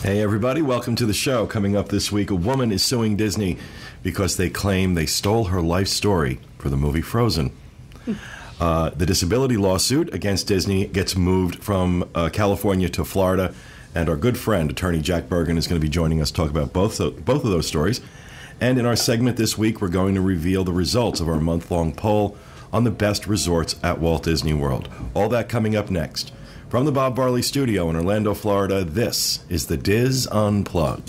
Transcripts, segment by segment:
Hey everybody, welcome to the show. Coming up this week, a woman is suing Disney because they claim they stole her life story for the movie Frozen. The disability lawsuit against Disney gets moved from California to Florida, and our good friend, attorney Jack Burgin, is going to be joining us to talk about both of those stories. And in our segment this week, we're going to reveal the results of our month-long poll on the best resorts at Walt Disney World. All that coming up next. From the Bob Varley Studio in Orlando, Florida, this is the Diz Unplugged.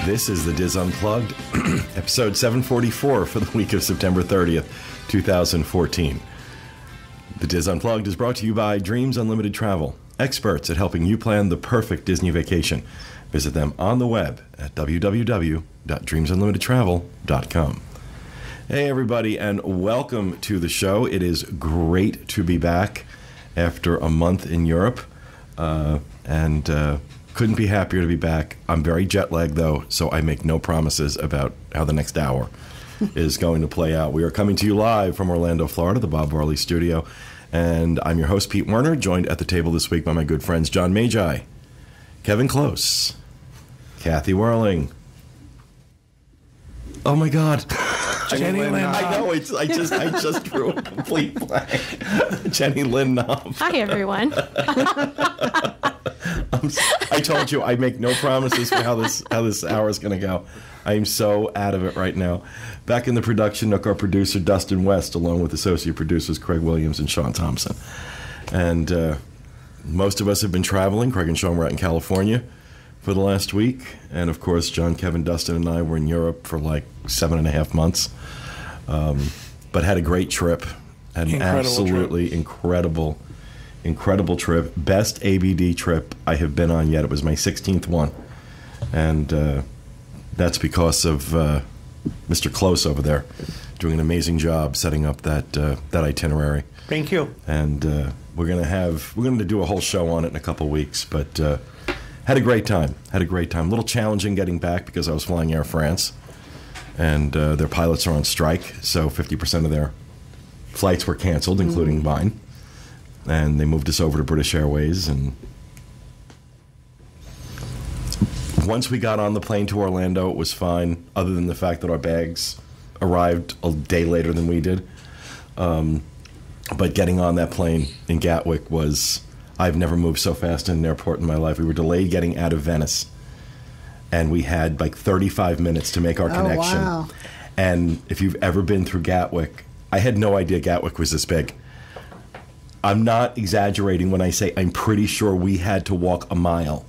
This is the Diz Unplugged, episode 744 for the week of September 30th, 2014. The Diz Unplugged is brought to you by Dreams Unlimited Travel, experts at helping you plan the perfect Disney vacation. Visit them on the web at www.dreamsunlimitedtravel.com. Hey, everybody, and welcome to the show. It is great to be back after a month in Europe, and couldn't be happier to be back. I'm very jet-lagged, though, so I make no promises about how the next hour is going to play out. We are coming to you live from Orlando, Florida, the Bob Varley Studio. And I'm your host, Pete Werner, joined at the table this week by my good friends John Magi, Kevin Close, Kathy Whirling. Oh my God, Jenny Lynn. I know. I just drew a complete blank. Jenny Lynn Knopf. Hi, everyone. I told you I make no promises for how this hour is going to go. I am so out of it right now. Back in the production nook, our producer, Dustin West, along with associate producers Craig Williams and Sean Thompson. And most of us have been traveling. Craig and Sean were out in California for the last week. And, of course, John, Kevin, Dustin, and I were in Europe for like 7.5 months. But had a great trip. Had an absolutely incredible trip. Best ABD trip I have been on yet. It was my 16th one. And that's because of Mr. Close over there doing an amazing job setting up that itinerary. Thank you. And we're going to do a whole show on it in a couple weeks, but had a great time. A little challenging getting back because I was flying Air France, and their pilots are on strike, so 50% of their flights were canceled, including mine. And they moved us over to British Airways, and once we got on the plane to Orlando, it was fine, other than the fact that our bags arrived a day later than we did. But getting on that plane in Gatwick was, I've never moved so fast in an airport in my life. We were delayed getting out of Venice, and we had like 35 minutes to make our connection. Wow. And if you've ever been through Gatwick, I had no idea Gatwick was this big. I'm not exaggerating when I say I'm pretty sure we had to walk a mile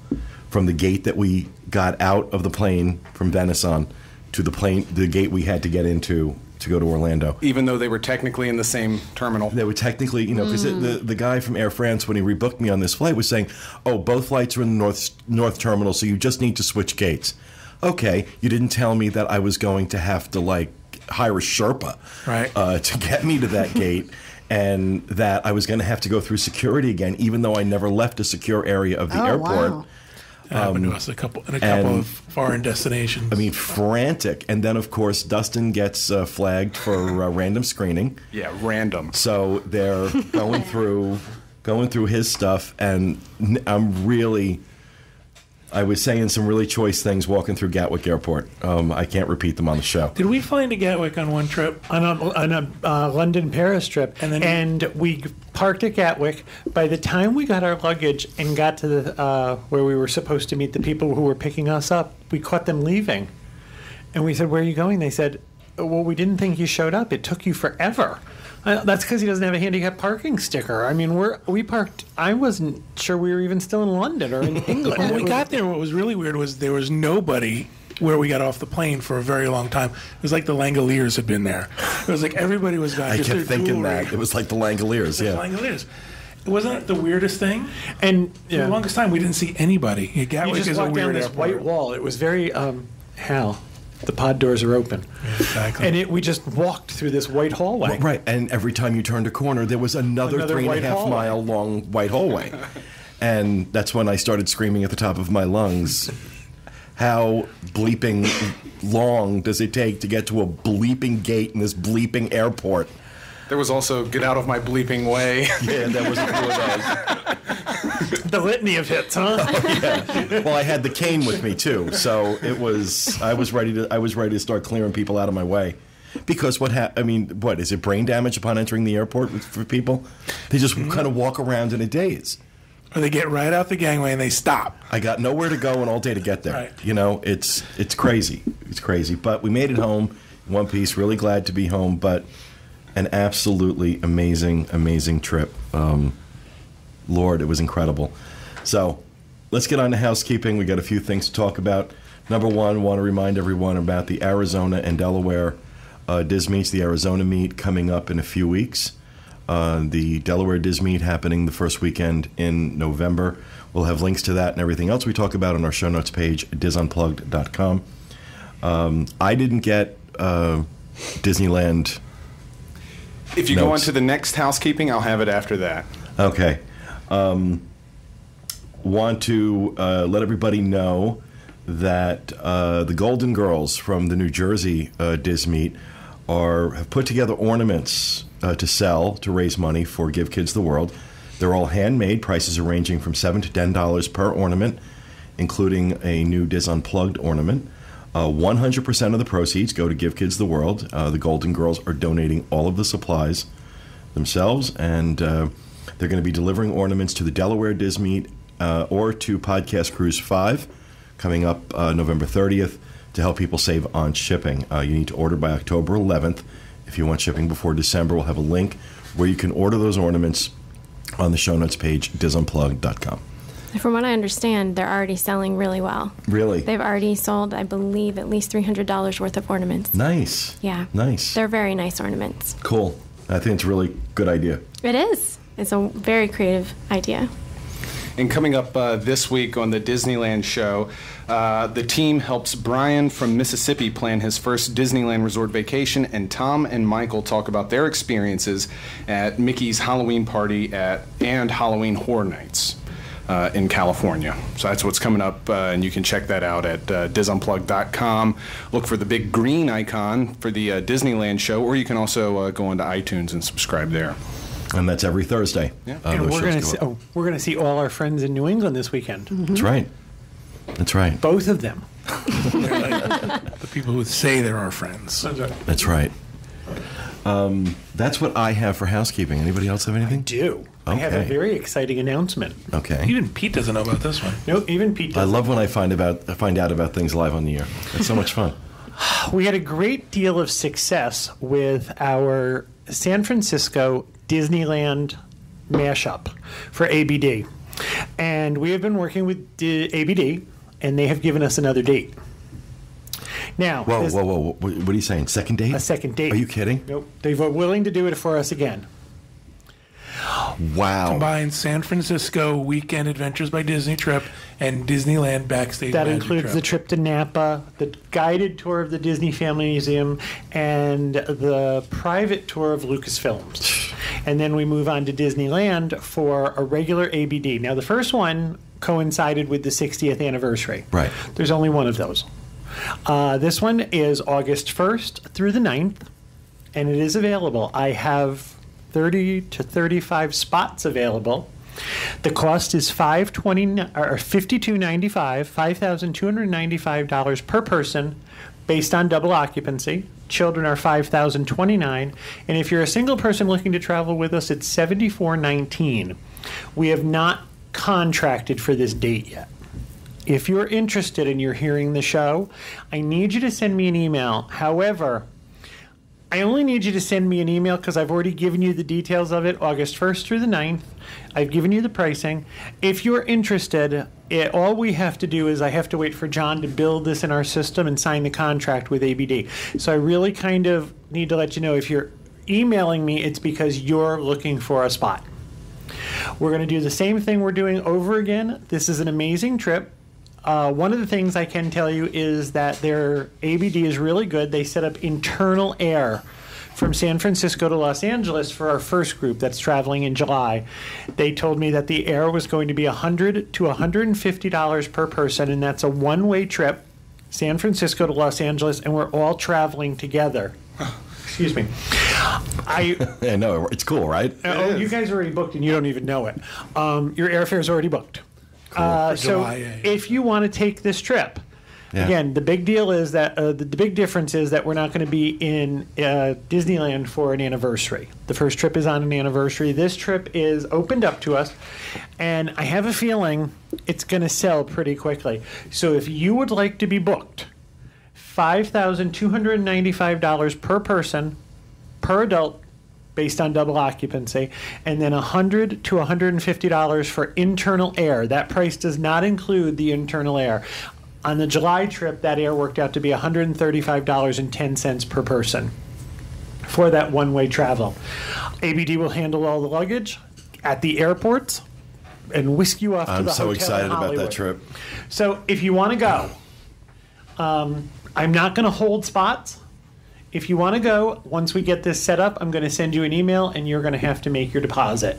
from the gate that we got out of the plane from Venice on to the gate we had to get into to go to Orlando. Even though they were technically in the same terminal. They were technically, because the guy from Air France, when he rebooked me on this flight, was saying, oh, both flights are in the north terminal, so you just need to switch gates. Okay, you didn't tell me that I was going to have to, hire a Sherpa to get me to that gate. And that I was going to have to go through security again, even though I never left a secure area of the airport. Wow. Happened to us in a couple of foreign destinations. I mean, frantic. And then, of course, Dustin gets flagged for random screening. Yeah, random. So they're going through his stuff, and I was saying some really choice things walking through Gatwick Airport. I can't repeat them on the show. Did we fly into Gatwick on one trip? On a London-Paris trip. And we parked at Gatwick. By the time we got our luggage and got to the where we were supposed to meet the people who were picking us up, we caught them leaving. And we said, where are you going? They said, well, we didn't think you showed up. It took you forever. That's because he doesn't have a handicap parking sticker. I mean, we parked. I wasn't sure we were even still in London or in England. When we got there, what was really weird was there was nobody where we got off the plane for a very long time. It was like the Langoliers had been there. It was like everybody was gone. I kept thinking that. It was like the Langoliers, yeah. Langoliers. Wasn't it the weirdest thing? And for the longest time, we didn't see anybody. Gatwick you just is walked a weird down this airport. white wall. It was very, Hal, the pod doors are open. Yeah, exactly. And we just walked through this white hallway. Well, right, and every time you turned a corner, there was another 3.5 mile long white hallway. And that's when I started screaming at the top of my lungs, how bleeping long does it take to get to a bleeping gate in this bleeping airport. There was also Get Out of My Bleeping Way. Yeah, that was a few of those. The litany of hits, huh? Yeah. Well, I had the cane with me too, so I was ready to start clearing people out of my way. Because what is it brain damage upon entering the airport for people? They just kind of walk around in a daze. Or they get right out the gangway and they stop. I got nowhere to go and all day to get there. Right. You know, it's crazy. It's crazy. But we made it home in one piece. Really glad to be home, but an absolutely amazing trip. Lord, it was incredible. So let's get on to housekeeping. We got a few things to talk about. Number one, want to remind everyone about the Arizona and Delaware Diz Meets, the Arizona meet coming up in a few weeks. The Delaware Diz Meet happening the first weekend in November. We'll have links to that and everything else we talk about on our show notes page, DizUnplugged.com. I didn't get Disneyland. If you notes. go on to the next housekeeping, I'll have it after that. Okay. Want to let everybody know that the Golden Girls from the New Jersey Diz Meet have put together ornaments to sell to raise money for Give Kids the World. They're all handmade. Prices are ranging from $7 to $10 per ornament, including a new Diz Unplugged ornament. 100% of the proceeds go to Give Kids the World. The Golden Girls are donating all of the supplies themselves, and they're going to be delivering ornaments to the Delaware Diz Meet or to Podcast Cruise 5 coming up November 30th to help people save on shipping. You need to order by October 11th. If you want shipping before December, we'll have a link where you can order those ornaments on the show notes page, DizUnplugged.com. From what I understand, they're already selling really well. Really? They've already sold, I believe, at least $300 worth of ornaments. Nice. Yeah. Nice. They're very nice ornaments. Cool. I think it's a really good idea. It is. It's a very creative idea. And coming up this week on the Disneyland show, the team helps Brian from Mississippi plan his first Disneyland resort vacation, and Tom and Michael talk about their experiences at Mickey's Halloween Party and Halloween Horror Nights in California. So that's what's coming up, and you can check that out at DizUnplugged.com. Look for the big green icon for the Disneyland show, or you can also go onto iTunes and subscribe there. And that's every Thursday. Yeah. And we're going to see all our friends in New England this weekend. Mm-hmm. That's right. That's right. Both of them. They're like the people who say they're our friends. That's right. That's what I have for housekeeping. Anybody else have anything? Do. I have a Okay. very exciting announcement. Okay. Even Pete doesn't know about this one. No, even Pete I doesn't. love when I find out about things live on the air. It's so much fun. We had a great deal of success with our San Francisco Disneyland mashup for ABD. And we have been working with ABD, and they have given us another date. Now, Whoa. What are you saying? Second date? a second date. Are you kidding? Nope. They were willing to do it for us again. Wow. Combine San Francisco Weekend Adventures by Disney trip and Disneyland Backstage That Magic includes the trip to Napa, the guided tour of the Disney Family Museum, and the private tour of Lucasfilms. And then we move on to Disneyland for a regular ABD. Now, the first one coincided with the 60th anniversary. Right. There's only one of those. This one is August 1st through the 9th, and it is available. I have 30 to 35 spots available. The cost is $52.95 per person based on double occupancy. Children are $5,029, and if you're a single person looking to travel with us, it's $74.19. We have not contracted for this date yet. If you're interested and you're hearing the show, I need you to send me an email. However, I only need you to send me an email because I've already given you the details of it, August 1st through the 9th. I've given you the pricing. If you're interested, all we have to do is I have to wait for John to build this in our system and sign the contract with ABD. So I really kind of need to let you know if you're emailing me, it's because you're looking for a spot. We're going to do the same thing we're doing over again. This is an amazing trip. One of the things I can tell you is that their ABD is really good. They set up internal air from San Francisco to Los Angeles for our first group that's traveling in July. They told me that the air was going to be $100 to $150 per person, and that's a one-way trip. San Francisco to Los Angeles, and we're all traveling together. Excuse me. I know, it's cool, right? You guys already booked, and you don't even know it. Your airfare's already booked. So July, if you want to take this trip, again, the big deal is that the big difference is that we're not going to be in Disneyland for an anniversary. The first trip is on an anniversary. This trip is opened up to us, and I have a feeling it's going to sell pretty quickly. So if you would like to be booked, $5,295 per person, per adult, based on double occupancy, and then $100 to $150 for internal air. That price does not include the internal air. On the July trip, that air worked out to be $135.10 per person for that one-way travel. ABD will handle all the luggage at the airports and whisk you off to the hotel. I'm so excited in about Hollywood. that trip. So if you want to go, I'm not going to hold spots. If you want to go, once we get this set up, I'm going to send you an email, and you're going to have to make your deposit.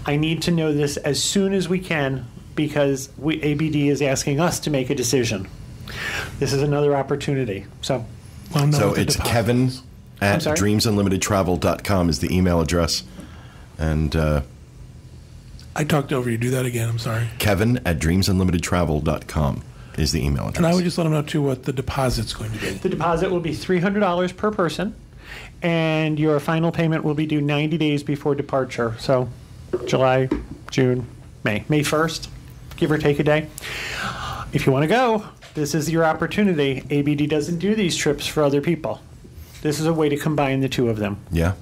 I need to know this as soon as we can, because ABD is asking us to make a decision. This is another opportunity. So it's Kevin at dreamsunlimitedtravel.com is the email address. And I talked over you. Do that again. I'm sorry. Kevin at dreamsunlimitedtravel.com is the email address. And I would just let them know, too, what the deposit's going to be. The deposit will be $300 per person, and your final payment will be due 90 days before departure. So July, June, May 1st, give or take a day. If you want to go, this is your opportunity. ABD doesn't do these trips for other people. This is a way to combine the two of them. Yeah.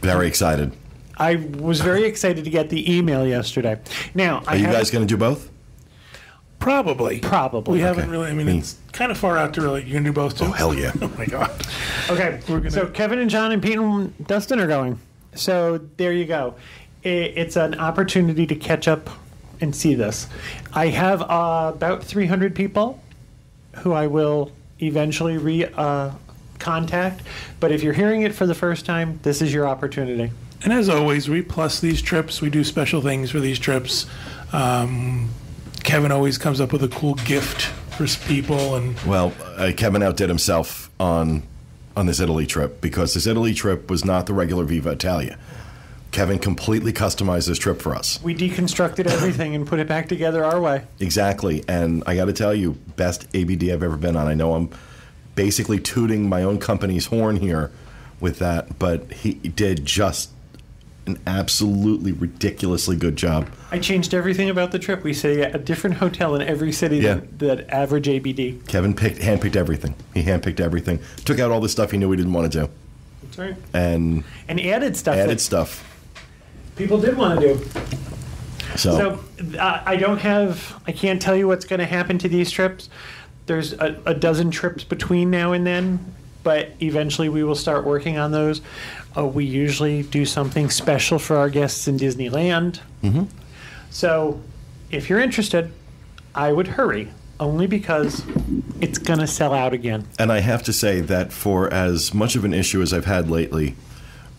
Very excited. I was very excited to get the email yesterday. Now, Are you guys going to do both? Probably. Probably. We haven't really, it's kind of far out to really, you're going to do both too? Oh, hell yeah. Oh my God. Okay, so Kevin and John and Pete and Dustin are going. So there you go. It's an opportunity to catch up and see this. I have about 300 people who I will eventually contact. But if you're hearing it for the first time, this is your opportunity. And as always, we plus these trips. We do special things for these trips. Kevin always comes up with a cool gift for people. And well, Kevin outdid himself on this Italy trip, because this Italy trip was not the regular Viva Italia. Kevin completely customized this trip for us. We deconstructed everything and put it back together our way. Exactly. And I got to tell you, best ABD I've ever been on. I know I'm basically tooting my own company's horn here with that, but he did just an absolutely ridiculously good job. I changed everything about the trip. We say a different hotel in every city that average ABD. Kevin handpicked everything. He handpicked everything. Took out all the stuff he knew he didn't want to do. That's right. And added stuff. Added stuff. People did want to do. So I can't tell you what's going to happen to these trips. There's a dozen trips between now and then, but eventually we will start working on those. We usually do something special for our guests in Disneyland. Mm-hmm. So if you're interested, I would hurry, only because it's going to sell out again. And I have to say that for as much of an issue as I've had lately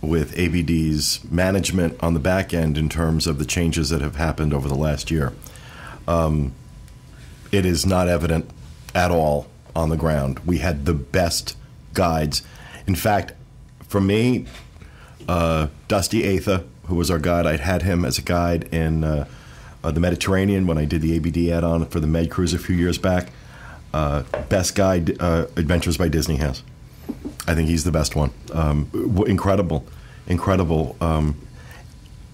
with ABD's management on the back end in terms of the changes that have happened over the last year, it is not evident at all on the ground. We had the best guides. In fact, for me, Dusty Atha, who was our guide, I'd had him as a guide in the Mediterranean when I did the ABD add-on for the Med Cruise a few years back. Best guide Adventures by Disney has. I think he's the best one. Incredible.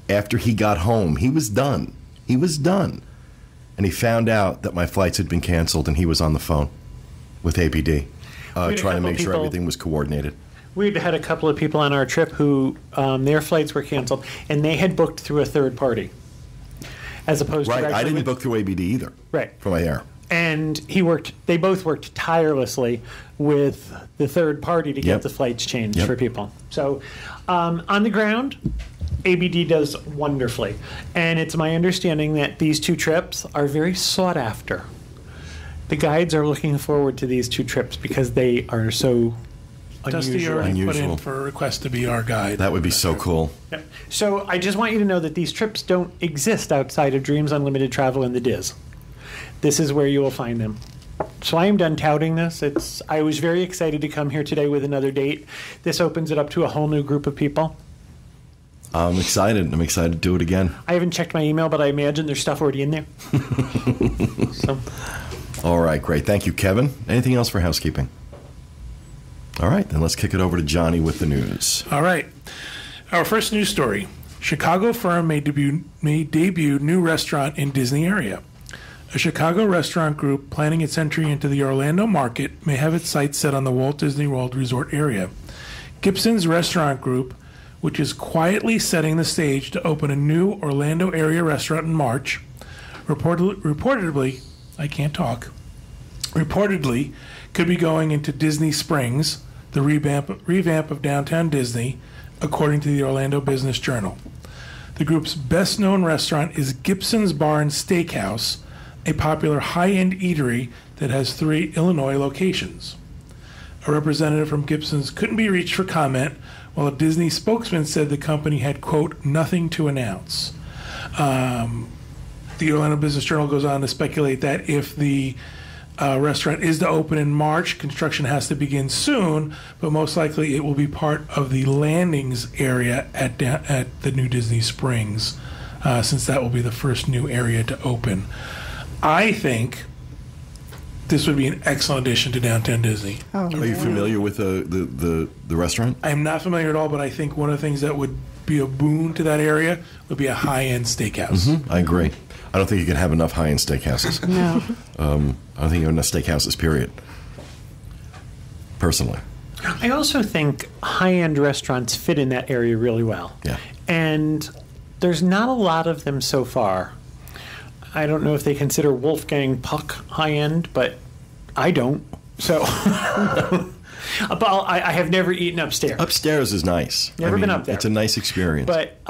After he got home, he was done. And he found out that my flights had been canceled, and he was on the phone with ABD trying to make sure everything was coordinated. We'd had a couple of people on our trip who their flights were canceled, and they had booked through a third party, as opposed to I didn't book through ABD either. Right. For my air. And they both worked tirelessly with the third party to get the flights changed for people. So on the ground, ABD does wonderfully. And it's my understanding that these two trips are very sought after. The guides are looking forward to these two trips because they are so Dusty already put in for a request to be our guide. That would be so cool. Yep. So I just want you to know that these trips don't exist outside of Dreams Unlimited Travel and the Diz. This is where you will find them. So I am done touting this. I was very excited to come here today with another date. This opens it up to a whole new group of people. I'm excited. I'm excited to do it again. I haven't checked my email, but I imagine there's stuff already in there. So. All right, great. Thank you, Kevin. Anything else for housekeeping? All right, then let's kick it over to Johnny with the news. All right. Our first news story. Chicago firm may debut new restaurant in Disney area. A Chicago restaurant group planning its entry into the Orlando market may have its sights set on the Walt Disney World Resort area. Gibson's Restaurant Group, which is quietly setting the stage to open a new Orlando area restaurant in March, reportedly could be going into Disney Springs, the revamp of downtown Disney, according to the Orlando Business Journal. The group's best-known restaurant is Gibson's Bar and Steakhouse, a popular high-end eatery that has 3 Illinois locations. A representative from Gibson's couldn't be reached for comment, while a Disney spokesman said the company had, quote, nothing to announce. The Orlando Business Journal goes on to speculate that if the restaurant is to open in March, construction has to begin soon, but most likely it will be part of the landings area at the new Disney Springs, since that will be the first new area to open. I think this would be an excellent addition to downtown Disney. Are you familiar with the restaurant? I'm not familiar at all, but I think one of the things that would be a boon to that area would be a high-end steakhouse. Mm-hmm. I agree. I don't think you can have enough high-end steakhouses. No. I don't think you have enough steakhouses, period. Personally. I also think high-end restaurants fit in that area really well. Yeah. And there's not a lot of them so far. I don't know if they consider Wolfgang Puck high-end, but I don't. So, but I have never eaten upstairs. Upstairs is nice. Never been up there. It's a nice experience. But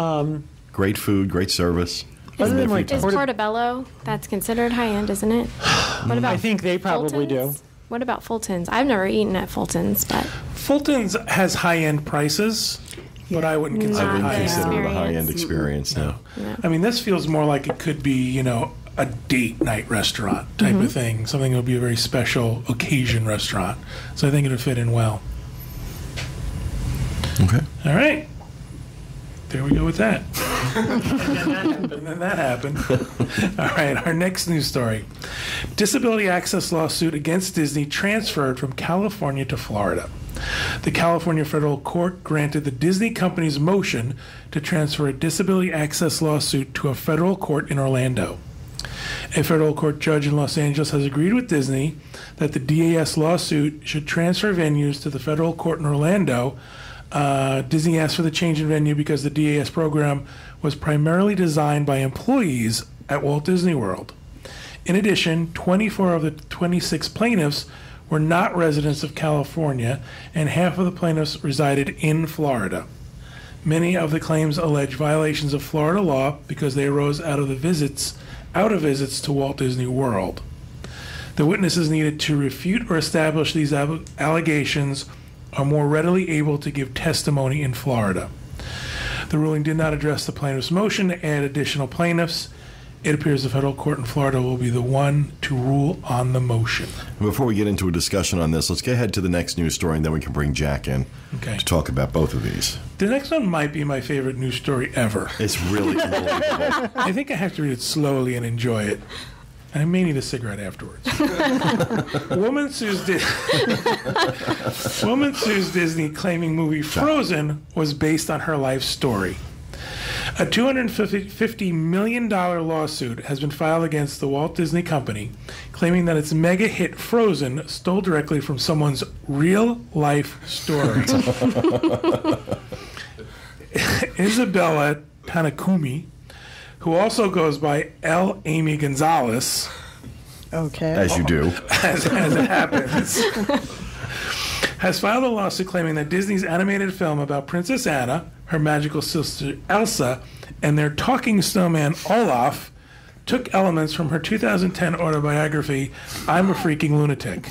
great food, great service. Is Portobello, that's considered high-end, isn't it? What about I think they probably Fulton's? do. What about Fulton's? I've never eaten at Fulton's, but Fulton's has high-end prices, but I wouldn't consider I it wouldn't high-end. consider it a high-end experience, no. I mean, this feels more like it could be, a date night restaurant type of thing. Something that would be a very special occasion restaurant. So I think it would fit in well. Okay. All right. There we go with that. And then that happened. All right, our next news story. Disability access lawsuit against Disney transferred from California to Florida. The California federal court granted the Disney company's motion to transfer a disability access lawsuit to a federal court in Orlando. A federal court judge in Los Angeles has agreed with Disney that the DAS lawsuit should transfer venues to the federal court in Orlando. Disney asked for the change in venue because the DAS program was primarily designed by employees at Walt Disney World. In addition, 24 of the 26 plaintiffs were not residents of California, and half of the plaintiffs resided in Florida. Many of the claims allege violations of Florida law because they arose out of visits to Walt Disney World. The witnesses needed to refute or establish these allegations are more readily able to give testimony in Florida. The ruling did not address the plaintiff's motion to add additional plaintiffs. It appears the federal court in Florida will be the one to rule on the motion. Before we get into a discussion on this, let's get ahead to the next news story, and then we can bring Jack in to talk about both of these. The next one might be my favorite news story ever. It's really unbelievable. I think I have to read it slowly and enjoy it. I may need a cigarette afterwards. Woman sues Disney, claiming movie Frozen was based on her life story. A $250 million lawsuit has been filed against the Walt Disney Company, claiming that its mega hit Frozen stole directly from someone's real-life story. Isabella Tanakumi, who also goes by L. Amy Gonzalez. Okay. As you do. As it happens. Has filed a lawsuit claiming that Disney's animated film about Princess Anna, her magical sister Elsa, and their talking snowman Olaf took elements from her 2010 autobiography, I'm a Freaking Lunatic.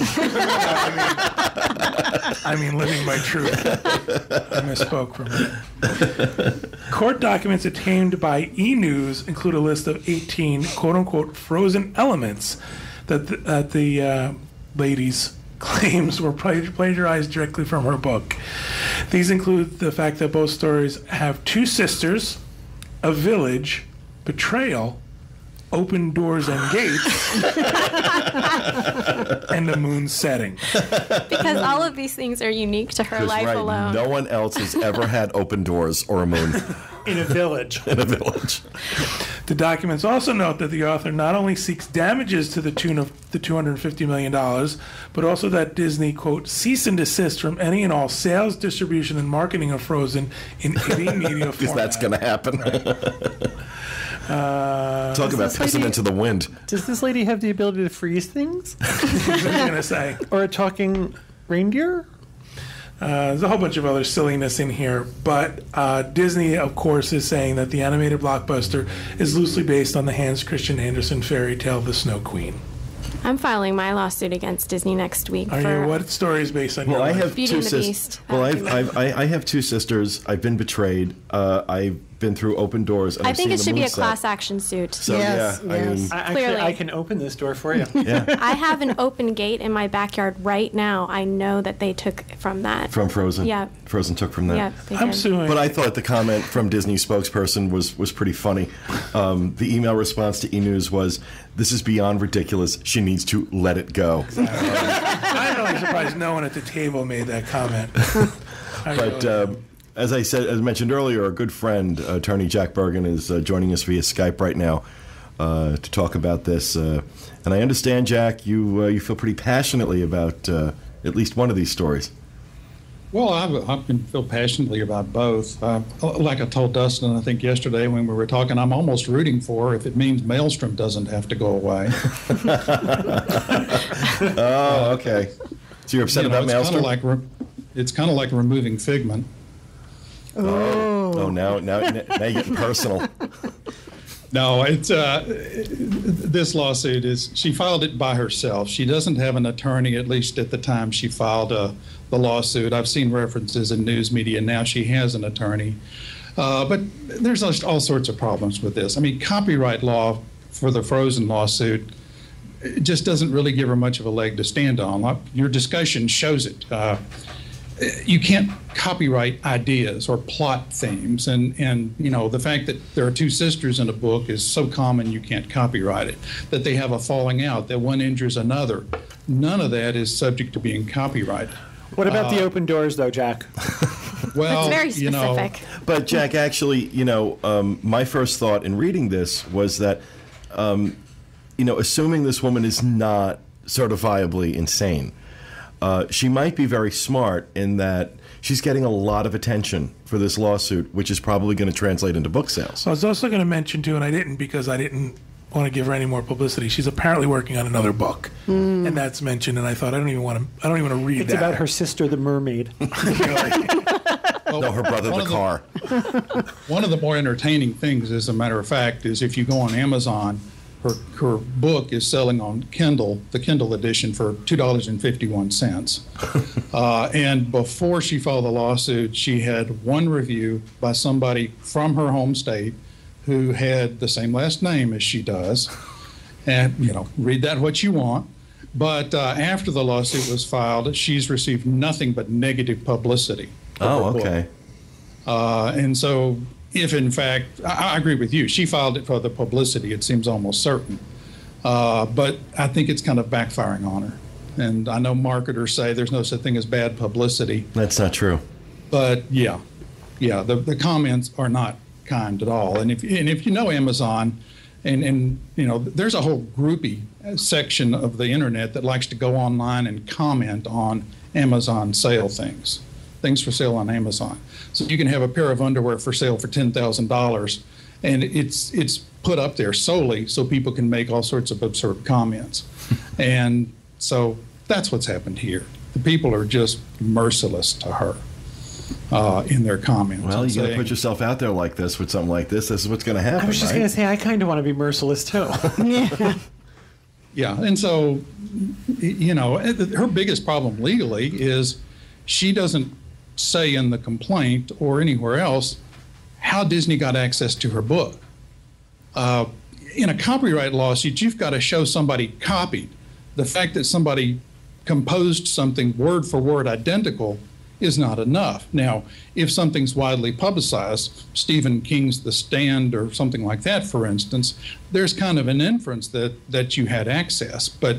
I mean, living my truth. I misspoke for a minute. Court documents obtained by E! News include a list of 18 quote-unquote frozen elements that lady's claims were plagiarized directly from her book. These include the fact that both stories have two sisters, a village, betrayal, open doors and gates, and the moon setting. Because all of these things are unique to her life alone. No one else has ever had open doors or a moon. In a village. In a village. The documents also note that the author not only seeks damages to the tune of the $250 million, but also that Disney, quote, cease and desist from any and all sales, distribution, and marketing of Frozen in any media format. Because that's going to happen. Right. Talk about pissing into the wind. Does this lady have the ability to freeze things? What are you going to say? Or a talking reindeer? There's a whole bunch of other silliness in here, but Disney, of course, is saying that the animated blockbuster is loosely based on the Hans Christian Andersen fairy tale, The Snow Queen. I'm filing my lawsuit against Disney next week. What story is based on your I life? have Beauty two and the sisters. Beast. Well, I have two sisters. I've been betrayed. I've been through open doors. And I I've think seen it the should be moon a set. class action suit. So Yes, yeah, I mean, yes. Actually, Clearly. I can open this door for you. yeah, I have an open gate in my backyard right now. I know that they took from that. from Frozen. Yeah. Frozen took from that. Yeah, they I'm did. suing. But I thought the comment from Disney spokesperson was pretty funny. The email response to E! News was, "This is beyond ridiculous. She needs to let it go." I'm really surprised no one at the table made that comment. But as I mentioned earlier, our good friend, attorney Jack Burgin, is joining us via Skype right now to talk about this. And I understand, Jack, you feel pretty passionately about at least one of these stories. Well, I feel passionately about both. Like I told Dustin, I think yesterday when we were talking, I'm almost rooting for if it means Maelstrom doesn't have to go away. Oh, okay. So you're upset about Maelstrom? It's kind of like removing Figment. Oh, now you're getting personal. No, it's this lawsuit is she filed it by herself. She doesn't have an attorney, at least at the time she filed the lawsuit. I've seen references in news media now she has an attorney, but there's all sorts of problems with this. I mean, copyright law for the Frozen lawsuit just doesn't really give her much of a leg to stand on. Your discussion shows it. You can't copyright ideas or plot themes, and you know the fact that there are two sisters in a book is so common you can't copyright it. That they have a falling out, that one injures another, none of that is subject to being copyrighted. What about the open doors, though, Jack? Well, It's very specific. But Jack, actually, my first thought in reading this was that, assuming this woman is not certifiably insane, she might be very smart in that she's getting a lot of attention for this lawsuit, which is probably going to translate into book sales. So I was also going to mention too, and I didn't because I didn't want to give her any more publicity. She's apparently working on another book, and that's mentioned. And I thought I don't even want to read It's that. about her sister, the mermaid. No, her brother, the car. One of the more entertaining things, as a matter of fact, is if you go on Amazon, her book is selling on Kindle, the Kindle edition, for $2.51. And before she filed the lawsuit, she had one review by somebody from her home state who had the same last name as she does. And, read that what you want. But after the lawsuit was filed, she's received nothing but negative publicity. Oh, okay. And so if, in fact, I agree with you, she filed it for the publicity, it seems almost certain. But I think it's kind of backfiring on her. And I know marketers say there's no such thing as bad publicity. That's not true. But, the comments are not kind at all. And if you know Amazon, and there's a whole groupie section of the internet that likes to go online and comment on Amazon sale things for sale on Amazon. So you can have a pair of underwear for sale for $10,000, and it's put up there solely so people can make all sorts of absurd comments. And so that's what's happened here. The people are just merciless to her in their comments. Well, you got to put yourself out there like this with something like this. This is what's going to happen. I was just going to say, I kind of want to be merciless, too. Yeah, and so, her biggest problem legally is she doesn't say in the complaint or anywhere else how Disney got access to her book. In a copyright lawsuit, you've got to show somebody copied. The fact that somebody composed something word for word identical is not enough. Now, if something's widely publicized, Stephen King's The Stand or something like that, for instance, there's kind of an inference that you had access. But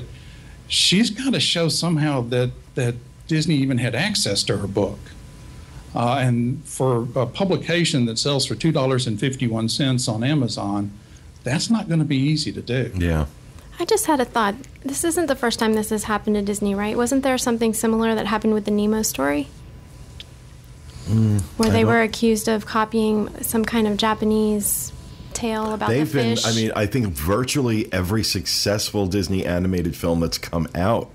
she's got to show somehow that Disney even had access to her book. And for a publication that sells for $2.51 on Amazon, that's not going to be easy to do. Yeah. I just had a thought. This isn't the first time this has happened to Disney, right? Wasn't there something similar that happened with the Nemo story? Where they were accused of copying some kind of Japanese tale about the fish. I think virtually every successful Disney animated film that's come out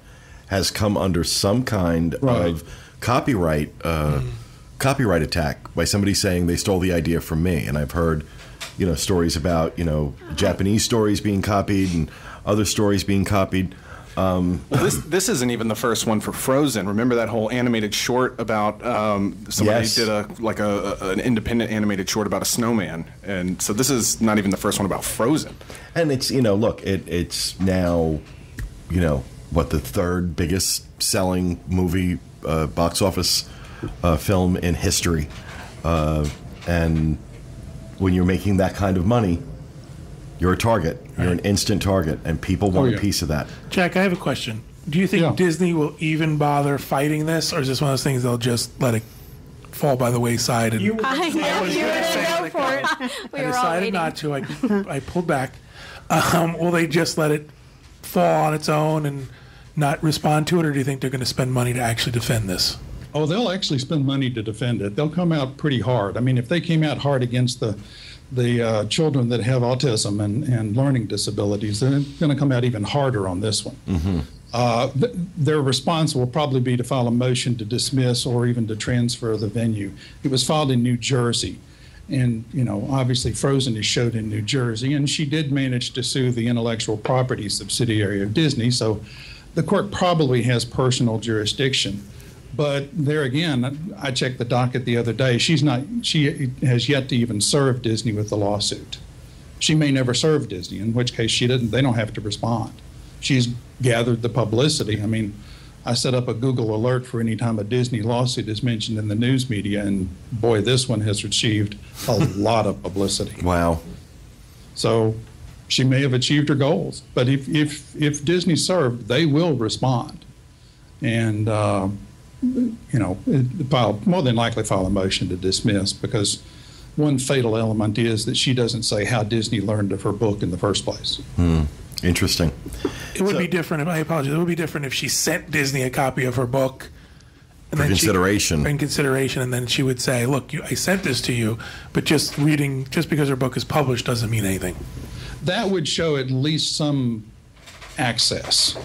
has come under some kind of copyright attack by somebody saying they stole the idea from me. And I've heard, stories about, Japanese stories being copied and other stories being copied. Well, this isn't even the first one for Frozen. Remember that whole animated short about somebody did an independent animated short about a snowman, and so this is not even the first one about Frozen. And it's it's now the third biggest selling movie box office film in history, and when you're making that kind of money, you're a target. You're an instant target, and people want a piece of that. Jack, I have a question. Do you think Disney will even bother fighting this, or is this one of those things they'll just let it fall by the wayside? And I know you were going to go for it. We I were all decided waiting. not to. I pulled back. Will they just let it fall on its own and not respond to it, or do you think they're going to spend money to actually defend this? Oh, they'll actually spend money to defend it. They'll come out pretty hard. I mean, if they came out hard against the children that have autism and learning disabilities, they're going to come out even harder on this one. Mm-hmm. Their response will probably be to file a motion to dismiss or even to transfer the venue. It was filed in New Jersey. And, obviously Frozen is showed in New Jersey, and she did manage to sue the intellectual property subsidiary of Disney. So the court probably has personal jurisdiction. But there again, I checked the docket the other day. She has yet to even serve Disney with the lawsuit. She may never serve Disney, in which case they don't have to respond. She's gathered the publicity. I mean, I set up a Google alert for any time a Disney lawsuit is mentioned in the news media, and boy, this one has achieved a lot of publicity. Wow. So she may have achieved her goals, but if Disney served, they will respond. And more than likely file a motion to dismiss, because one fatal element is that she doesn't say how Disney learned of her book in the first place. Interesting. It would be different. I apologize. It would be different if she sent Disney a copy of her book for consideration. And then she would say, "Look, I sent this to you, but just because her book is published doesn't mean anything." That would show at least some access.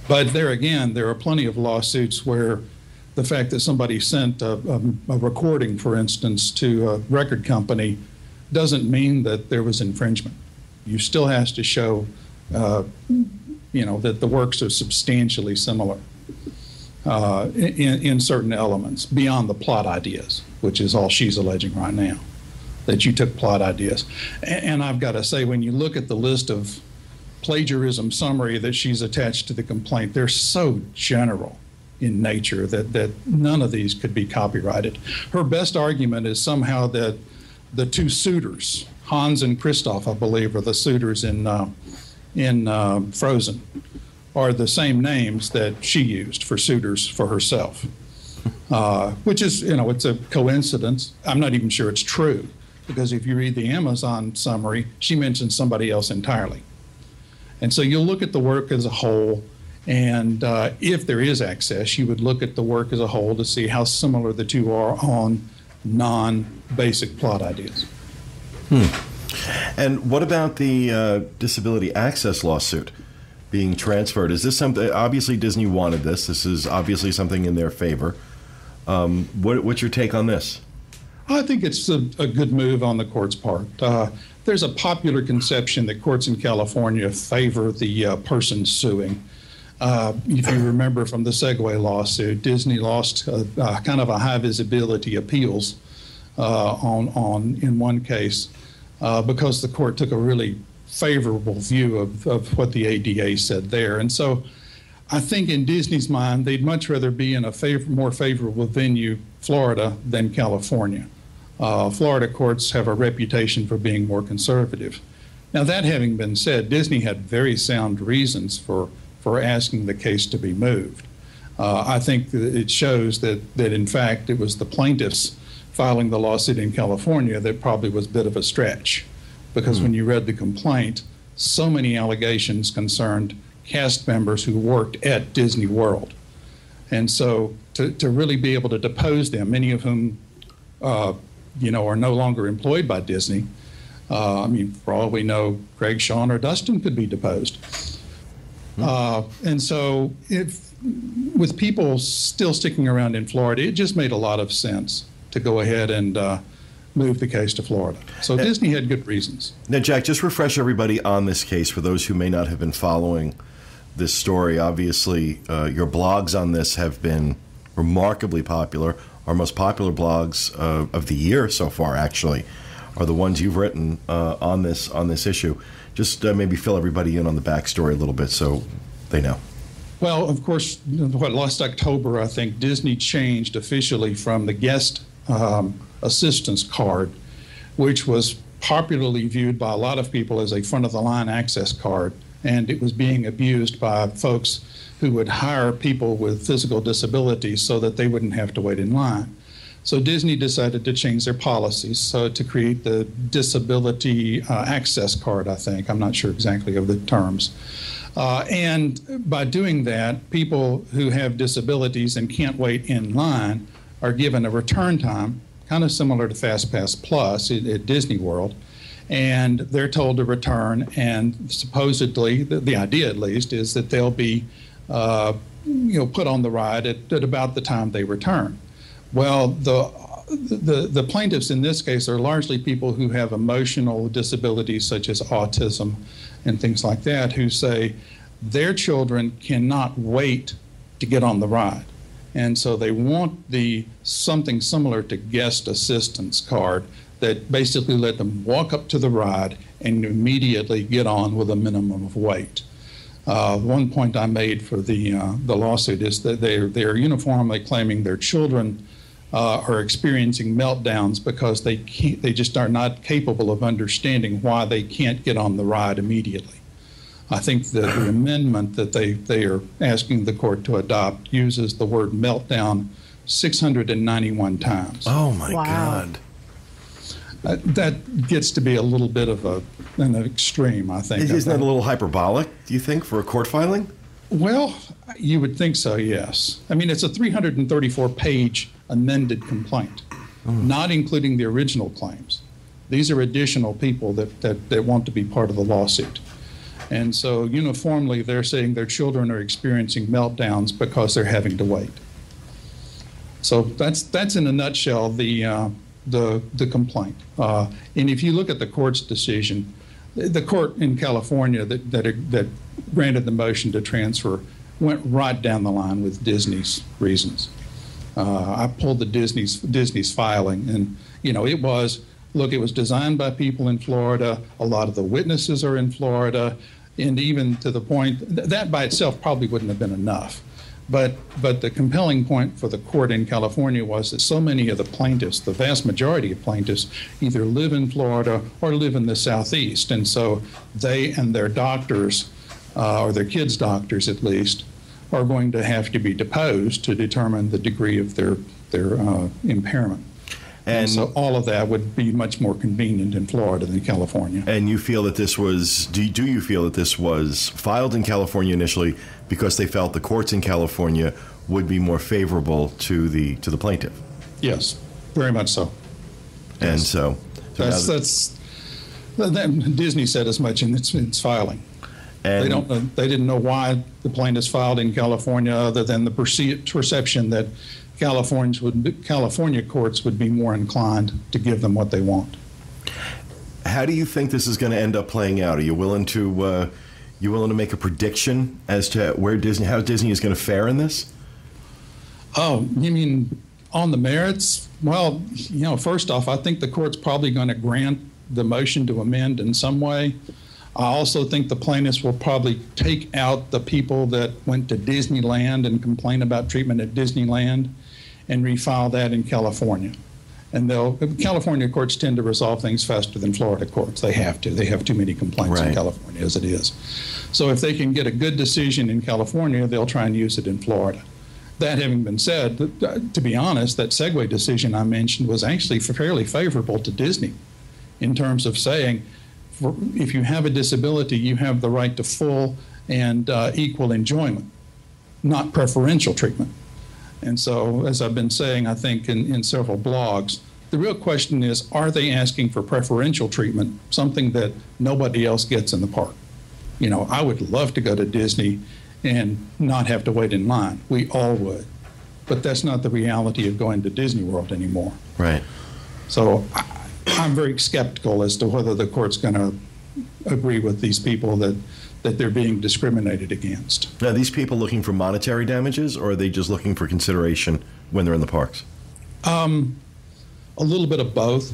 But there again, there are plenty of lawsuits where the fact that somebody sent a recording, for instance, to a record company doesn't mean that there was infringement. You still has to show, that the works are substantially similar in certain elements beyond the plot ideas, which is all she's alleging right now, that you took plot ideas. And I've got to say, when you look at the list of plagiarism summary that she's attached to the complaint, they're so general in nature that none of these could be copyrighted. Her best argument is somehow that the two suitors, Hans and Christoph, I believe, are the suitors in Frozen, are the same names that she used for suitors for herself, which is, it's a coincidence. I'm not even sure it's true, because if you read the Amazon summary, she mentions somebody else entirely. And so you'll look at the work as a whole, and if there is access, you would look at the work as a whole to see how similar the two are on non-basic plot ideas. And what about the disability access lawsuit being transferred? Is this something, obviously Disney wanted this. This is obviously something in their favor. What's your take on this? I think it's a good move on the court's part. There's a popular conception that courts in California favor the person suing. If you remember from the Segway lawsuit, Disney lost kind of a high visibility appeals in one case because the court took a really favorable view of what the ADA said there. And so I think in Disney's mind, they'd much rather be in a more favorable venue, Florida, than California. Florida courts have a reputation for being more conservative. Now, that having been said, Disney had very sound reasons for asking the case to be moved. I think that it shows that in fact it was the plaintiffs filing the lawsuit in California that probably was a bit of a stretch, because when you read the complaint, so many allegations concerned cast members who worked at Disney World. And so to really be able to depose them, many of whom are no longer employed by Disney. I mean, for all we know, Greg, Sean, or Dustin could be deposed. And so with people still sticking around in Florida, it just made a lot of sense to go ahead and move the case to Florida. So Disney had good reasons. Now, Jack, just refresh everybody on this case for those who may not have been following this story. Obviously, your blogs on this have been remarkably popular. Our most popular blogs of the year so far, actually, are the ones you've written on this issue. Just maybe fill everybody in on the backstory a little bit so they know. Well, of course, last October, I think Disney changed officially from the guest assistance card, which was popularly viewed by a lot of people as a front-of-the-line access card, and it was being abused by folks who would hire people with physical disabilities so that they wouldn't have to wait in line. So Disney decided to change their policies to create the disability access card, I think. I'm not sure exactly of the terms. And by doing that, people who have disabilities and can't wait in line are given a return time, kind of similar to FastPass Plus at Disney World. And they're told to return, and supposedly, the idea at least, is that they'll be put on the ride at about the time they return. Well, the plaintiffs in this case are largely people who have emotional disabilities such as autism and things like that, who say their children cannot wait to get on the ride. And so they want something similar to guest assistance card that basically let them walk up to the ride and immediately get on with a minimum of wait. One point I made for the lawsuit is that they're uniformly claiming their children are experiencing meltdowns because they just are not capable of understanding why they can't get on the ride immediately. I think that the amendment that they are asking the court to adopt uses the word meltdown 691 times. Oh, my God. That gets to be a little bit of an extreme, I think. Isn't that a little hyperbolic, do you think, for a court filing? Well, you would think so, yes. I mean, it's a 334-page amended complaint, not including the original claims. These are additional people that want to be part of the lawsuit. And so uniformly, they're saying their children are experiencing meltdowns because they're having to wait. So that's in a nutshell the complaint. And if you look at the court's decision, the court in California that granted the motion to transfer went right down the line with Disney's reasons. I pulled the Disney's filing, and it was designed by people in Florida. A lot of the witnesses are in Florida, and even to the point that by itself probably wouldn't have been enough. But the compelling point for the court in California was that so many of the plaintiffs, the vast majority of plaintiffs, either live in Florida or live in the Southeast. And so they and their doctors, or their kids' doctors at least, are going to have to be deposed to determine the degree of their impairment. And so all of that would be much more convenient in Florida than California. And you feel that this was, do you feel that this was filed in California initially because they felt the courts in California would be more favorable to the plaintiff? Yes, very much so. And so Disney said as much in its filing. And they didn't know why the plaintiffs filed in California other than the perception that California courts would be more inclined to give them what they want. How do you think this is going to end up playing out? Are you willing to make a prediction as to how Disney is going to fare in this? Oh, you mean on the merits? Well, first off, I think the court's probably going to grant the motion to amend in some way. I also think the plaintiffs will probably take out the people that went to Disneyland and complain about treatment at Disneyland and refile that in California. And California courts tend to resolve things faster than Florida courts. They have to. They have too many complaints in California as it is. So if they can get a good decision in California, they'll try and use it in Florida. That having been said, to be honest, that Segway decision I mentioned was actually fairly favorable to Disney in terms of saying, if you have a disability, you have the right to full and equal enjoyment, not preferential treatment. And so, as I've been saying, I think in several blogs, the real question is, are they asking for preferential treatment, something that nobody else gets in the park? You know, I would love to go to Disney and not have to wait in line. We all would. But that's not the reality of going to Disney World anymore. Right. So I'm very skeptical as to whether the court's going to agree with these people that they're being discriminated against. Now, are these people looking for monetary damages, or are they just looking for consideration when they're in the parks? A little bit of both.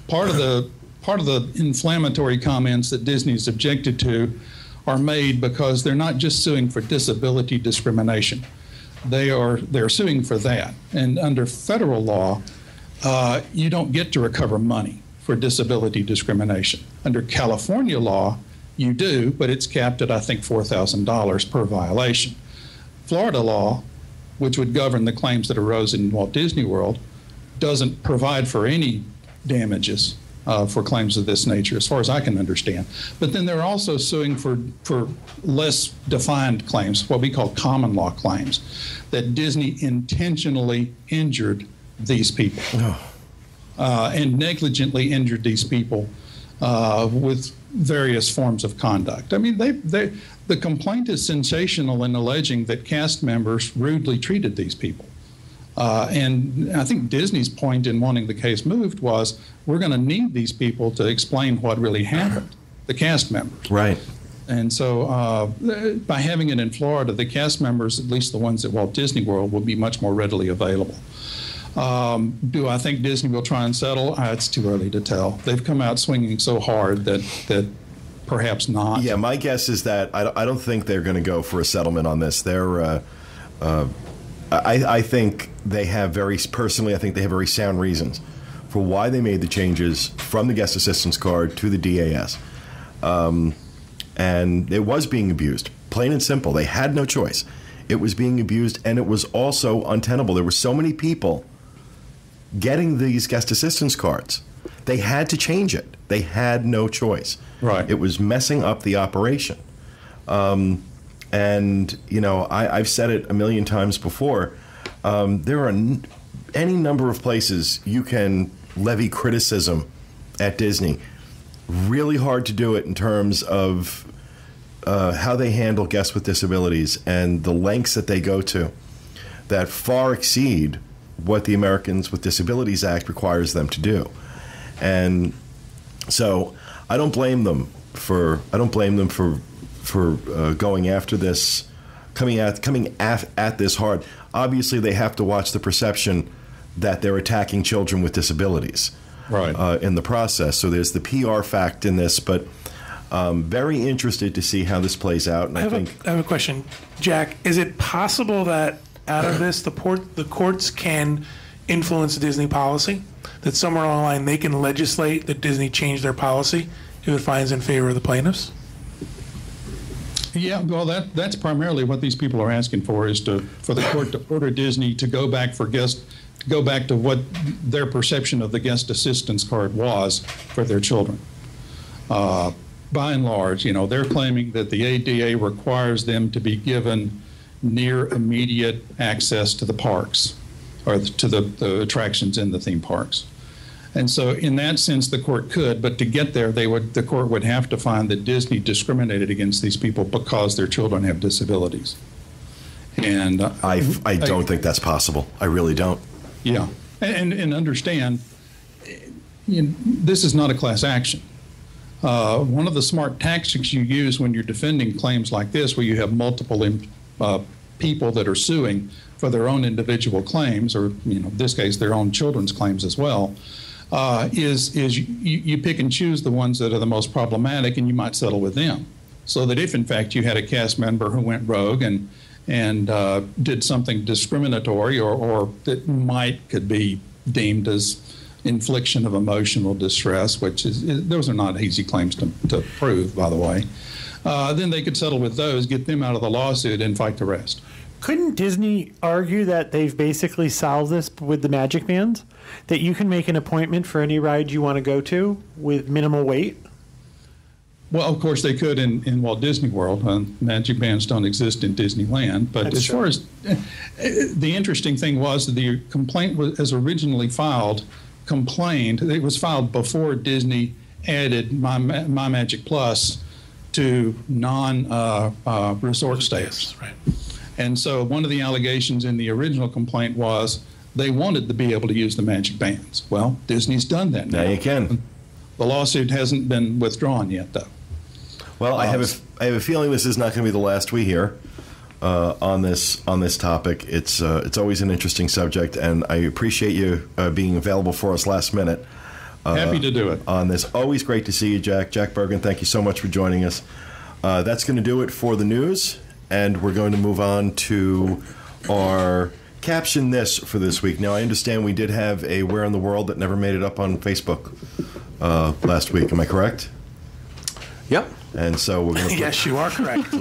Part of the inflammatory comments that Disney's objected to are made because they're not just suing for disability discrimination. They're suing for that. And under federal law, you don't get to recover money for disability discrimination. Under California law, you do, but it's capped at, I think, $4,000 per violation. Florida law, which would govern the claims that arose in Walt Disney World, doesn't provide for any damages for claims of this nature, as far as I can understand. But then they're also suing for less defined claims, what we call common law claims, that Disney intentionally injured these people and negligently injured these people with various forms of conduct. I mean, the complaint is sensational in alleging that cast members rudely treated these people. And I think Disney's point in wanting the case moved was, we're going to need these people to explain what really happened, the cast members. Right. And so by having it in Florida, the cast members, at least the ones at Walt Disney World, will be much more readily available. Do I think Disney will try and settle? It's too early to tell. They've come out swinging so hard that perhaps not. Yeah, my guess is that I don't think they're going to go for a settlement on this. I think they have very very sound reasons for why they made the changes from the guest assistance card to the DAS. And it was being abused, plain and simple. They had no choice. It was being abused, and it was also untenable. There were so many people getting these guest assistance cards. They had to change it. They had no choice. Right. It was messing up the operation. And, you know, I've said it a million times before. There are any number of places you can levy criticism at Disney. Really hard to do it in terms of how they handle guests with disabilities and the lengths that they go to that far exceed what the Americans with Disabilities Act requires them to do. And so I don't blame them for going after this, coming at this hard. Obviously, they have to watch the perception that they're attacking children with disabilities, right, in the process. So there's the PR fact in this, but very interested to see how this plays out. And I have a question, Jack. Is it possible that out of this, the courts can influence Disney policy? That somewhere along the line they can legislate that Disney change their policy if it finds in favor of the plaintiffs? Yeah, well, that's primarily what these people are asking for, is for the court to order Disney to go back to what their perception of the guest assistance card was for their children. By and large, you know, they're claiming that the ADA requires them to be given near immediate access to the parks or to the attractions in the theme parks. And so in that sense, the court could, but to get there, the court would have to find that Disney discriminated against these people because their children have disabilities. And I don't think that's possible. I really don't. Yeah. And understand, this is not a class action. One of the smart tactics you use when you're defending claims like this, where you have multiple people that are suing for their own individual claims, or in this case, their own children's claims as well, is you pick and choose the ones that are the most problematic, and you might settle with them. So that if, in fact, you had a cast member who went rogue and did something discriminatory or that could be deemed as infliction of emotional distress, which those are not easy claims to prove, by the way, then they could settle with those, get them out of the lawsuit, and fight the rest. Couldn't Disney argue that they've basically solved this with the Magic Bands? That you can make an appointment for any ride you want to go to with minimal wait? Well, of course, they could in Walt Disney World. Magic Bands don't exist in Disneyland. But That's as true. far as the interesting thing was that the complaint was originally it was filed before Disney added My Magic Plus to non-resort stays. Right. And so one of the allegations in the original complaint was they wanted to be able to use the Magic Bands. Well, Disney's done that now. Now you can. The lawsuit hasn't been withdrawn yet, though. Well, I have a feeling this is not going to be the last we hear on this topic. It's always an interesting subject, and I appreciate you being available for us last minute. Happy to do it. On this. Always great to see you, Jack. Jack Burgin, thank you so much for joining us. That's going to do it for the news, and we're going to move on to our Caption This for this week. Now, I understand we did have a Where in the World that never made it up on Facebook last week. Am I correct? Yep. And so we're going to. Yes, you are correct.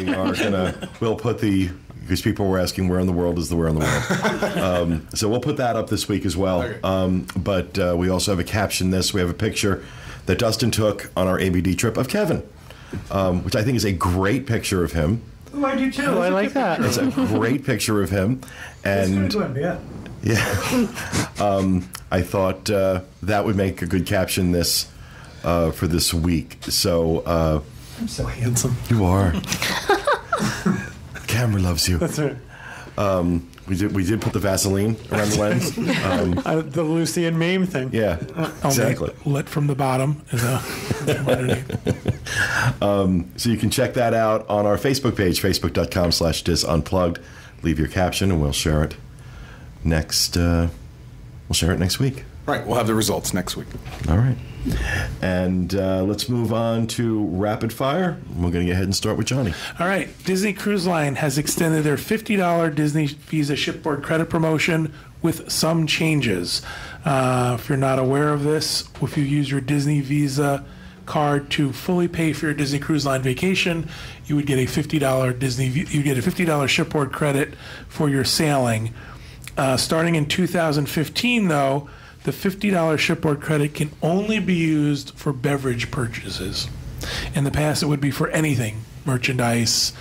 We'll put because people were asking where in the world is the Where in the World. So we'll put that up this week as well. Okay. But we also have a Caption This. We have a picture that Dustin took on our ABD trip of Kevin, which I think is a great picture of him. Oh, I do too. I like that. It's a great picture of him. And I thought that would make a good Caption This for this week. So I'm so handsome. you are. Camera loves you. That's right. We did put the Vaseline around the lens. The Lucy and Mame thing. Yeah, exactly. Lit from the bottom is underneath. So you can check that out on our Facebook page, facebook.com/disunplugged. Leave your caption, and we'll share it next. We'll share it next week. Right. We'll have the results next week. All right. And let's move on to Rapid Fire. We're going to go ahead and start with Johnny. All right. Disney Cruise Line has extended their $50 Disney Visa shipboard credit promotion with some changes. If you're not aware of this, if you use your Disney Visa card to fully pay for your Disney Cruise Line vacation, you would get a $50 shipboard credit for your sailing. Starting in 2015, though, the $50 shipboard credit can only be used for beverage purchases. In the past, it would be for anything, merchandise,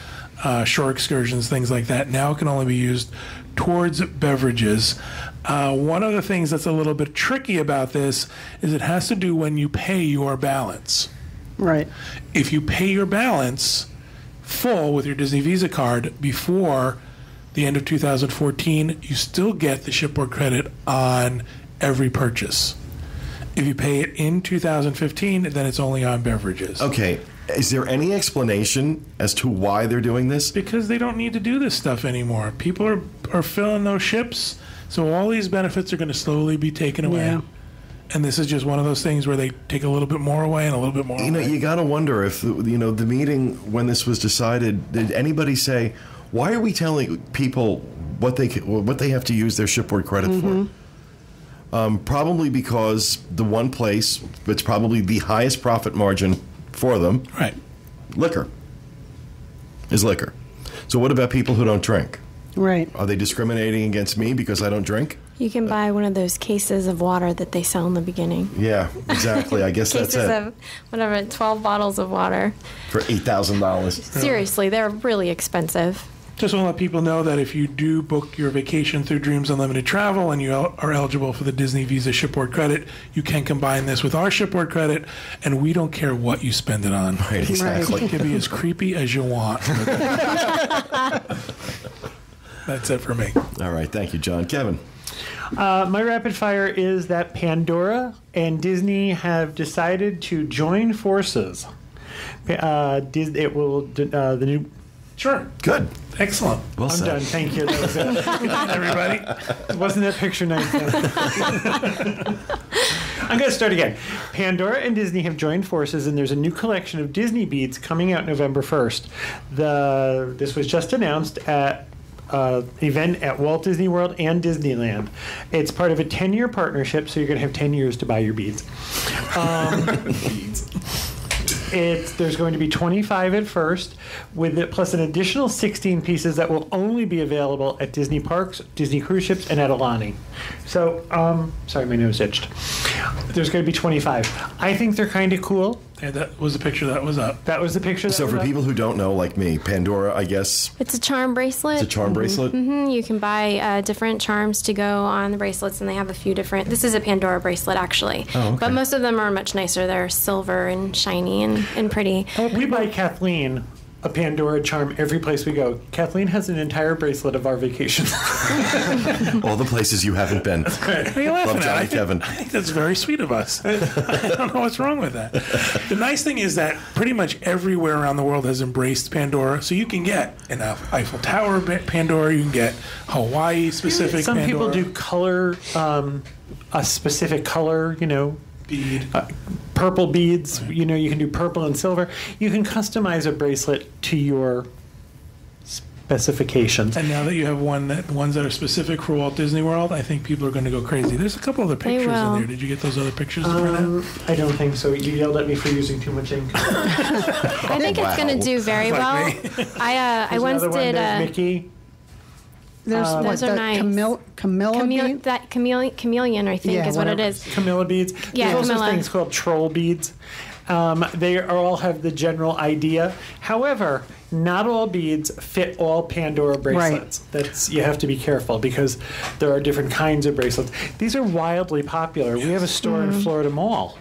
shore excursions, things like that. Now it can only be used towards beverages. One of the things that's a little bit tricky about this is it has to do when you pay your balance. Right. If you pay your balance full with your Disney Visa card before the end of 2014, you still get the shipboard credit on every purchase. If you pay it in 2015, then it's only on beverages. Okay. Is there any explanation as to why they're doing this? Because they don't need to do this stuff anymore. People are filling those ships, so all these benefits are going to slowly be taken away. Yeah. And this is just one of those things where they take a little bit more away and a little bit more away. You got to wonder if, the meeting when this was decided, did anybody say, why are we telling people what they have to use their shipboard credit for? Probably because the one place that's probably the highest profit margin for them, Right. liquor. So what about people who don't drink? Right. Are they discriminating against me because I don't drink? You can buy one of those cases of water that they sell in the beginning. Yeah, exactly. I guess that's Cases it. of, 12 bottles of water. For $8,000. Seriously, they're really expensive. Just want to let people know that if you do book your vacation through Dreams Unlimited Travel and you are eligible for the Disney Visa shipboard credit, you can combine this with our shipboard credit, and we don't care what you spend it on. Right, exactly. It can be as creepy as you want. That's it for me. All right, thank you, John. Kevin. My rapid fire is that Pandora and Disney have decided to join forces. It will the new. Sure. Good. Excellent. Well I'm said. done. Thank you. That was it. Everybody. Wasn't that picture nice? I'm going to start again. Pandora and Disney have joined forces, and there's a new collection of Disney beads coming out November 1st. This was just announced at event at Walt Disney World and Disneyland. It's part of a 10-year partnership, so you're going to have 10 years to buy your beads. There's going to be 25 at first, with it, plus an additional 16 pieces that will only be available at Disney parks, Disney cruise ships, and at Alani. So, sorry, my nose itched. There's going to be 25. I think they're kind of cool. Yeah, that was the picture that was up. That was the picture that So was for up. people who don't know, like me, Pandora, I guess, It's a charm bracelet. it's a charm bracelet. You can buy different charms to go on the bracelets, and they have a few different. This is a Pandora bracelet, actually. Oh, okay. But most of them are much nicer. They're silver and shiny and pretty. We buy Kathleen a Pandora charm every place we go. Kathleen has an entire bracelet of our vacation. All the places you haven't been. What are you laughing Love at? Johnny Kevin. I think that's very sweet of us. I don't know what's wrong with that. The nice thing is that pretty much everywhere around the world has embraced Pandora. So you can get an Eiffel Tower Pandora, you can get Hawaii-specific Some Pandora. people do color, a specific color, bead. Purple beads. You can do purple and silver. You can customize a bracelet to your specifications. And now that you have ones that are specific for Walt Disney World, I think people are going to go crazy. There's a couple other pictures in will. there. Did you get those other pictures? Now? I don't think so. You yelled at me for using too much ink. I think it's going to do very Like well. me. I once Another one, did there's Mickey. There's those are nice. Camilla bead? that chameleon, I think, Yeah, is what it whatever. is. Camilla beads. Yeah, There's also Camilla. things called troll beads. They all have the general idea. However, not all beads fit all Pandora bracelets. You have to be careful because there are different kinds of bracelets. These are wildly popular. We have a store in Florida Mall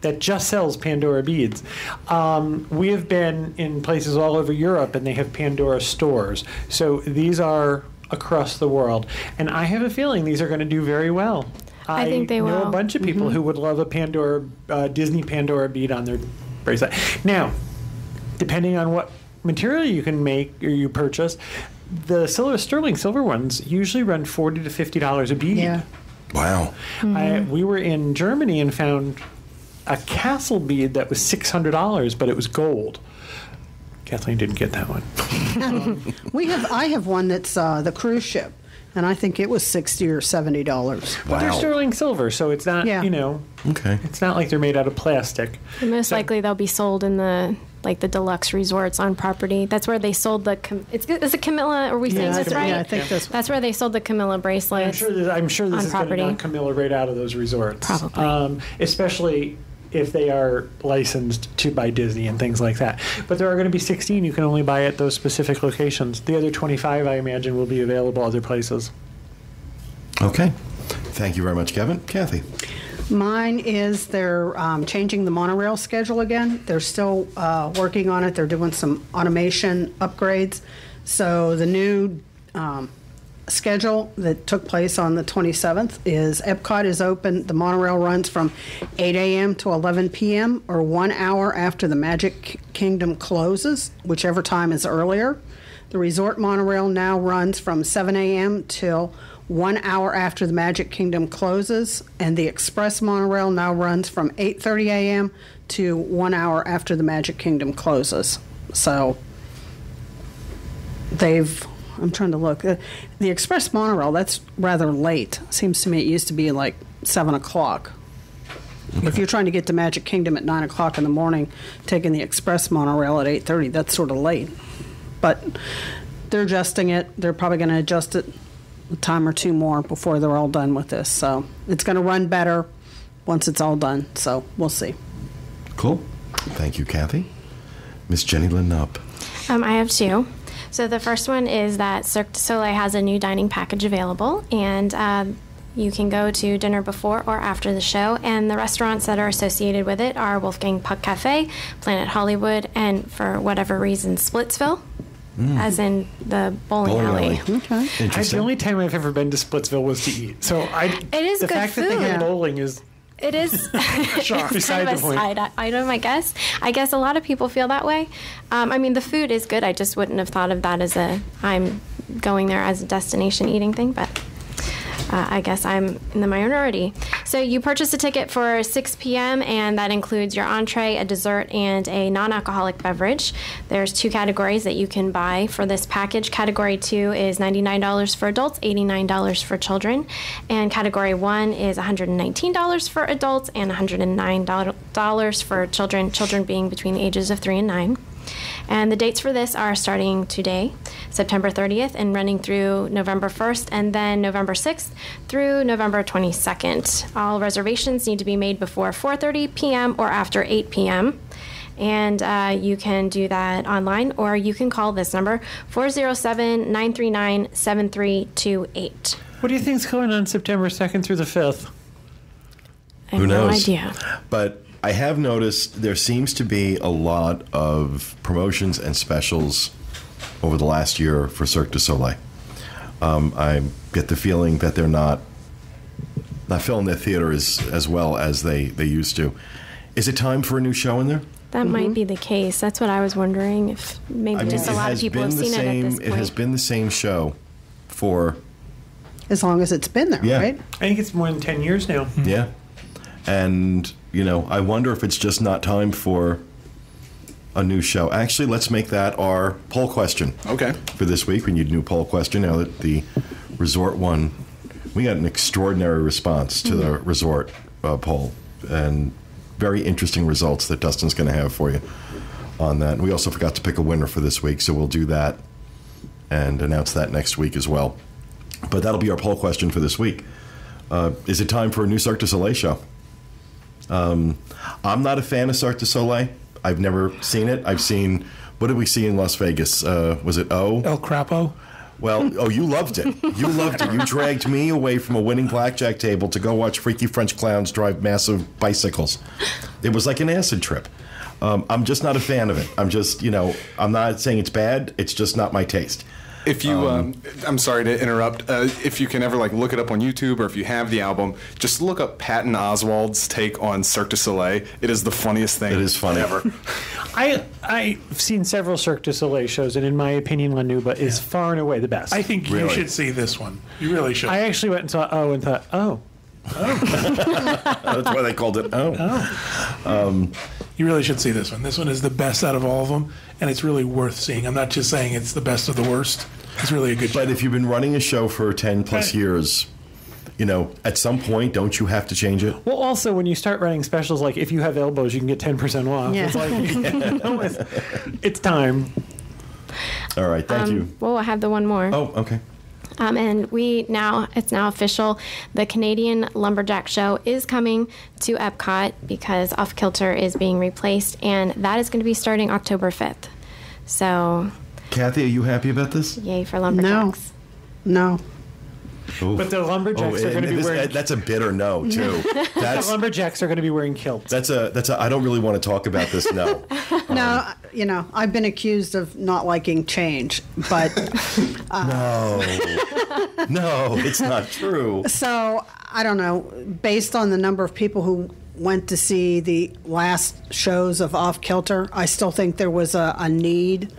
that just sells Pandora beads. We have been in places all over Europe, and they have Pandora stores. So these are across the world. And I have a feeling these are going to do very well. I think they know will. a bunch of people who would love a Pandora, Disney Pandora bead on their bracelet. Now, depending on what material you can make or you purchase, the sterling silver ones usually run $40 to $50 a bead. Yeah. Wow. We were in Germany and found a castle bead that was $600, but it was gold. Kathleen didn't get that one. I have one that's the cruise ship, and I think it was $60 or $70. But they're sterling silver, so it's not, Yeah. Okay. it's not like they're made out of plastic. And most likely they'll be sold in the deluxe resorts on property. That's where they sold the. Is it Camilla? Are we saying this right? Yeah, I think That's where they sold the Camilla bracelets. I'm sure this on is going to property. knock Camilla right out of those resorts. Probably. Especially if they are licensed by Disney and things like that. But there are going to be 16 you can only buy at those specific locations. The other 25, I imagine, will be available other places. Okay. Thank you very much, Kevin. Kathy. Mine is they're changing the monorail schedule again. They're still working on it. They're doing some automation upgrades. So the new schedule that took place on the 27th is Epcot is open. The monorail runs from 8 a.m. to 11 p.m. or 1 hour after the Magic Kingdom closes, whichever time is earlier. The resort monorail now runs from 7 a.m. till 1 hour after the Magic Kingdom closes, and the express monorail now runs from 8:30 a.m. to 1 hour after the Magic Kingdom closes. So I'm trying to look. The express monorail, that's rather late. Seems to me it used to be like 7 o'clock. If you're trying to get to Magic Kingdom at 9 o'clock in the morning, taking the express monorail at 8:30, that's sort of late. But they're adjusting it. They're probably going to adjust it a time or two more before they're all done with this. So it's going to run better once it's all done. So we'll see. Cool. Thank you, Kathy. Miss Jenny Lynn Nupp. I have two. So the first one is that Cirque du Soleil has a new dining package available, and you can go to dinner before or after the show, and the restaurants that are associated with it are Wolfgang Puck Cafe, Planet Hollywood, and for whatever reason, Splitsville, as in the bowling alley. Okay. Interesting. The only time I've ever been to Splitsville was to eat. So It is the good fact that they have food. bowling is It is it's Beside kind of the a point. side item, I guess. I guess a lot of people feel that way. I mean, the food is good. I just wouldn't have thought of that as I'm going there as a destination eating thing, but I guess I'm in the minority. So you purchase a ticket for 6 p.m., and that includes your entree, a dessert, and a non-alcoholic beverage. There's 2 categories that you can buy for this package. Category 2 is $99 for adults, $89 for children. And Category 1 is $119 for adults and $109 for children being between the ages of 3 and 9. And the dates for this are starting today, September 30th, and running through November 1st, and then November 6th through November 22nd. All reservations need to be made before 4:30 p.m. or after 8 p.m. And you can do that online, or you can call this number, 407-939-7328. What do you think's going on September 2nd through the 5th? I have Who knows? no idea. But I have noticed there seems to be a lot of promotions and specials over the last year for Cirque du Soleil. I get the feeling that they're not filling their theater as well as they used to. Is it time for a new show in there? That might be the case. That's what I was wondering, if maybe just a lot of people have seen it at this point. It has been the same show for... As long as it's been there, Yeah. right? I think it's more than 10 years now. Yeah. And, I wonder if it's just not time for a new show. Actually, let's make that our poll question. Okay. For this week. We need a new poll question now that the resort one. We got an extraordinary response to the resort poll, and very interesting results that Dustin's going to have for you on that. And we also forgot to pick a winner for this week, so we'll do that and announce that next week as well. But that'll be our poll question for this week. Is it time for a new Cirque du Soleil show? I'm not a fan of Cirque du Soleil. I've never seen it. I've seen, what did we see in Las Vegas? Was it O? El Crapo. Well, you loved it. You loved it. You dragged me away from a winning blackjack table to go watch freaky French clowns drive massive bicycles. It was like an acid trip. I'm just not a fan of it. I'm just, I'm not saying it's bad. It's just not my taste. If you, I'm sorry to interrupt. If you can ever look it up on YouTube, or if you have the album, just look up Patton Oswalt's take on Cirque du Soleil. It is the funniest thing. It is funny. Ever. I've seen several Cirque du Soleil shows, and in my opinion, La Nuba is far and away the best. I think you should see this one. You really should. I actually went and saw O and thought, oh. That's why they called it O. You really should see this one. This one is the best out of all of them, and it's really worth seeing. I'm not just saying it's the best of the worst. It's really a good show. But if you've been running a show for 10 plus years, at some point, don't you have to change it? Well, also, when you start running specials, like if you have elbows, you can get 10% off. Yeah. It's like, it's time. All right, thank you. Well, I have the one more. Oh, okay. And it's now official. The Canadian Lumberjack show is coming to Epcot because Off Kilter is being replaced, and that is going to be starting October 5th. So, Kathy, are you happy about this? yay for Lumberjacks. No. Oof. But the Lumberjacks are going to be wearing... That's a bitter no, too. The Lumberjacks are going to be wearing kilts. That's a. I don't really want to talk about this. No. No, I've been accused of not liking change, but No, it's not true. so I don't know. Based on the number of people who went to see the last shows of Off Kilter, I still think there was a need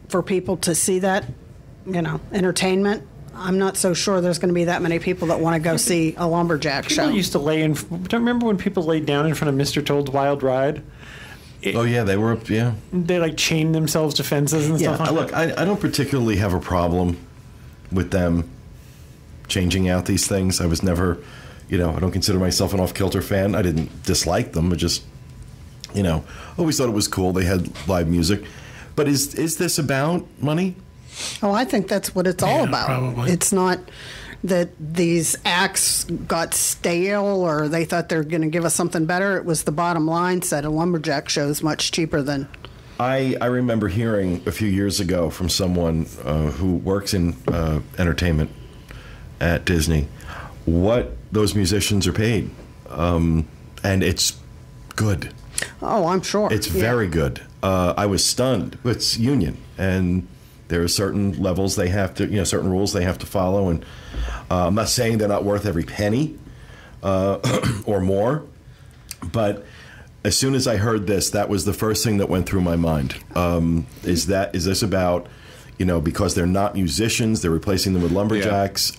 for people to see that, entertainment. I'm not so sure there's going to be that many people that want to go see a Lumberjack show. People used to lay in... Don't remember when people laid down in front of Mr. Toad's Wild Ride? Oh, yeah, they were, yeah. They, chained themselves to fences and stuff like look, that. I don't particularly have a problem with them changing out these things. I was never, I don't consider myself an Off-Kilter fan. I didn't dislike them. I just, always thought it was cool. They had live music. But is this about money? Oh, I think that's what it's all about. Probably. It's not that these acts got stale or they thought they're going to give us something better. It was the bottom line said a Lumberjack show is much cheaper than... I remember hearing a few years ago from someone who works in entertainment at Disney what those musicians are paid. And it's good. Oh, I'm sure. It's very good. I was stunned. It's union, and there are certain levels they have to, certain rules they have to follow. And I'm not saying they're not worth every penny or more, but as soon as I heard this, that was the first thing that went through my mind. Is this about, because they're not musicians, they're replacing them with lumberjacks?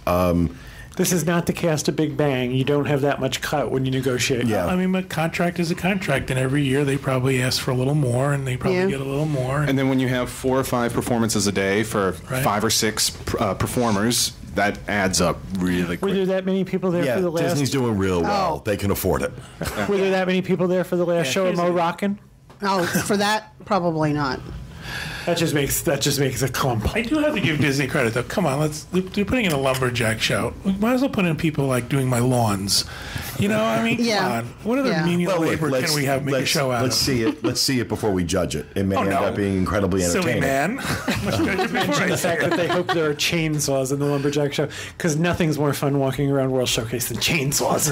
This is not to cast a big bang. You don't have that much cut when you negotiate. Yeah. I mean, a contract is a contract, and every year they probably ask for a little more, and they probably get a little more. And then when you have 4 or 5 performances a day for 5 or 6 performers, that adds up really quick. Were there that many people there for the last? Disney's doing real well. They can afford it. Were there that many people there for the last show of Mo Rockin'? Oh, for that, probably not. That just makes a clump. I do have to give Disney credit, though. Come on, they're putting in a Lumberjack show. We might as well put in people like doing my lawns. You know, I mean, come on. What other menial labor can we have make a show out of? Let's see it before we judge it. It may end up being incredibly Silly entertaining. man. Let's judge it before I The fact that they hope there are chainsaws in the Lumberjack show, because nothing's more fun walking around World Showcase than chainsaws.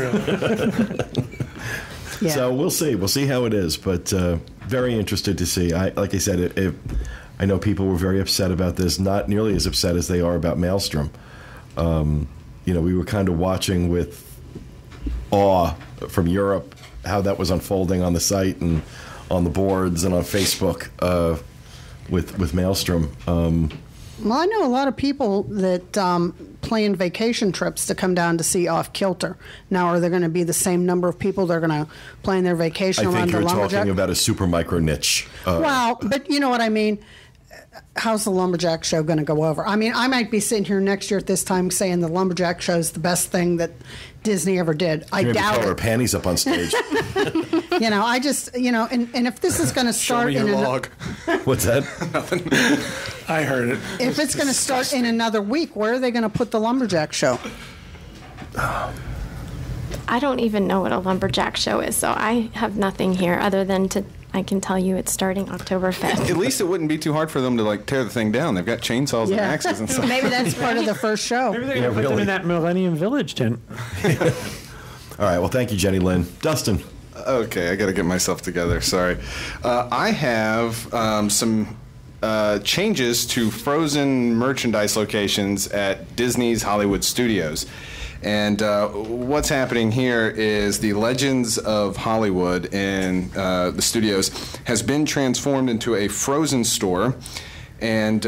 Yeah. So we'll see. We'll see how it is, but very interested to see. Like I said, I know people were very upset about this, not nearly as upset as they are about Maelstrom. We were kind of watching with awe from Europe how that was unfolding on the site and on the boards and on Facebook with Maelstrom. Well, I know a lot of people that plan vacation trips to come down to see Off Kilter. Now, are there going to be the same number of people that are going to plan their vacation I around think the you're Lumberjack? talking about a super micro niche. Well, but you know what I mean. How's the Lumberjack show going to go over? I mean, I might be sitting here next year at this time saying the Lumberjack show is the best thing that Disney ever did. I Maybe doubt throw her it. panties up on stage. I just, and if this is going to start Show me in your log. What's that? I heard it. if it's going to start in another week, where are they going to put the Lumberjack show? I don't even know what a lumberjack show is, so I have nothing here other than I can tell you it's starting October 5th. At least it wouldn't be too hard for them to tear the thing down. They've got chainsaws and axes and stuff. Maybe that's part of the first show. Maybe they're going to put them really. in that Millennium Village tent. All right. Well, thank you, Jenny Lynn. Dustin. Okay, I got to get myself together. Sorry. I have some changes to Frozen merchandise locations at Disney's Hollywood Studios. And what's happening here is the Legends of Hollywood in the studios has been transformed into a Frozen store. And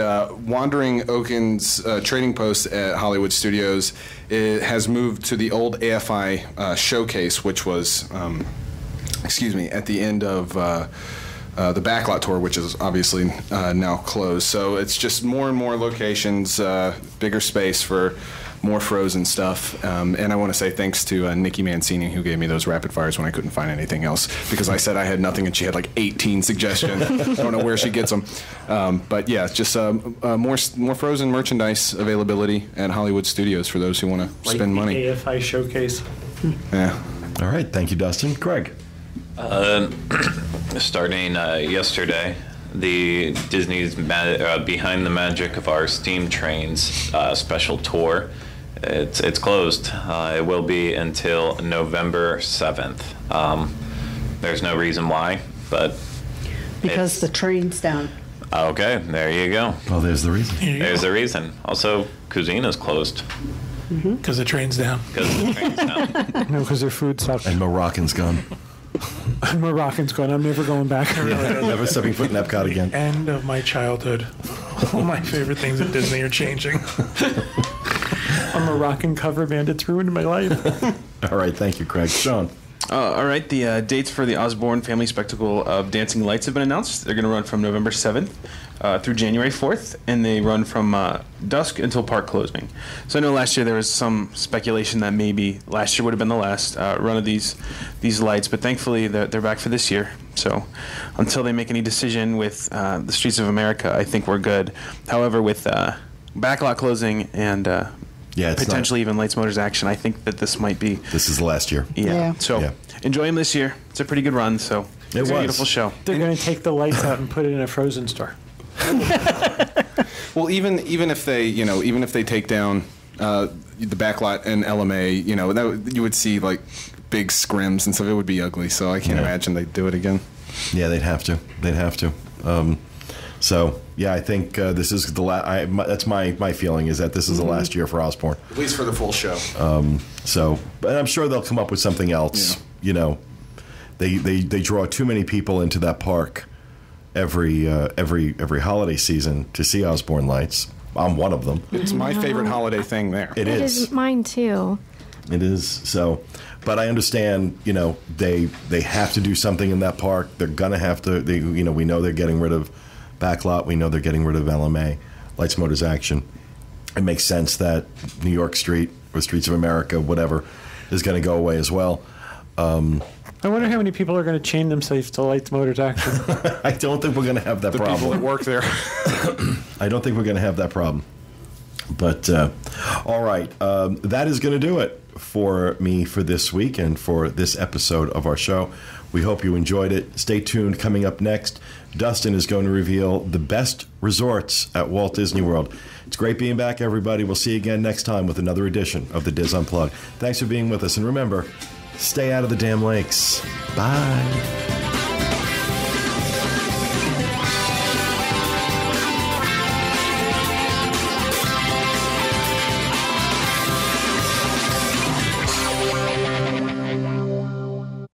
Wandering Oaken's trading post at Hollywood Studios has moved to the old AFI showcase, which was, at the end of the Backlot tour, which is obviously now closed. So it's just more and more locations, bigger space for more Frozen stuff. And I want to say thanks to Nikki Mancini, who gave me those rapid fires when I couldn't find anything else, because I said I had nothing and she had like 18 suggestions. I don't know where she gets them. But yeah, just more Frozen merchandise availability at Hollywood Studios for those who want to spend money. AFI showcase. Yeah. All right. Thank you, Dustin. Craig. Starting yesterday, the Disney's Behind the Magic of Our Steam Trains special tour. It's closed. It will be until November 7th. There's no reason why, but Because the train's down. okay, there you go. Well, there's the reason. There's the reason. Also, Cuisina's closed Because the train's down. because the train's down. No, because their food sucks. And Moroccan's gone. Moroccan's going. I'm never going back. Never stepping foot in Epcot again. End of my childhood. All my favorite things at Disney are changing. A Moroccan cover band. It's ruined my life. All right. Thank you, Craig. Sean. All right, the dates for the Osborne Family Spectacle of Dancing Lights have been announced. They're going to run from November 7th through January 4th, and they run from dusk until park closing. So I know last year there was some speculation that maybe last year would have been the last run of these lights, but thankfully they're back for this year. So until they make any decision with the Streets of America, I think we're good. However, with Backlot closing and It's potentially even Lights Motors Action, I think that this might be. This is the last year. Yeah. So enjoy them this year. It's a pretty good run. So it's a beautiful show. They're going to take the lights out and put it in a Frozen store. Well, even if they take down the Backlot and LMA, you would see like big scrims and stuff. It would be ugly. So I can't imagine they'd do it again. Yeah, they'd have to. So yeah, I think this is the last. That's my feeling, is that this is the last year for Osborne. At least for the full show. But I'm sure they'll come up with something else. Yeah. They draw too many people into that park every holiday season to see Osborne lights. I'm one of them. It's my favorite holiday thing there. It is. Mine too. It is. So, but I understand, they have to do something in that park. They're going to have to, we know they're getting rid of Backlot. We know they're getting rid of LMA, Lights, Motors, Action. It makes sense that New York Street or Streets of America, whatever, is going to go away as well. I wonder how many people are going to chain themselves to Lights, Motors, Action. I don't think we're going to have that problem. People that work there. I don't think we're going to have that problem. But, all right, that is going to do it for me for this week and for this episode of our show. We hope you enjoyed it. Stay tuned. Coming up next, Dustin is going to reveal the best resorts at Walt Disney World. It's great being back, everybody. We'll see you again next time with another edition of the Diz Unplugged. Thanks for being with us. And remember, stay out of the damn lakes. Bye.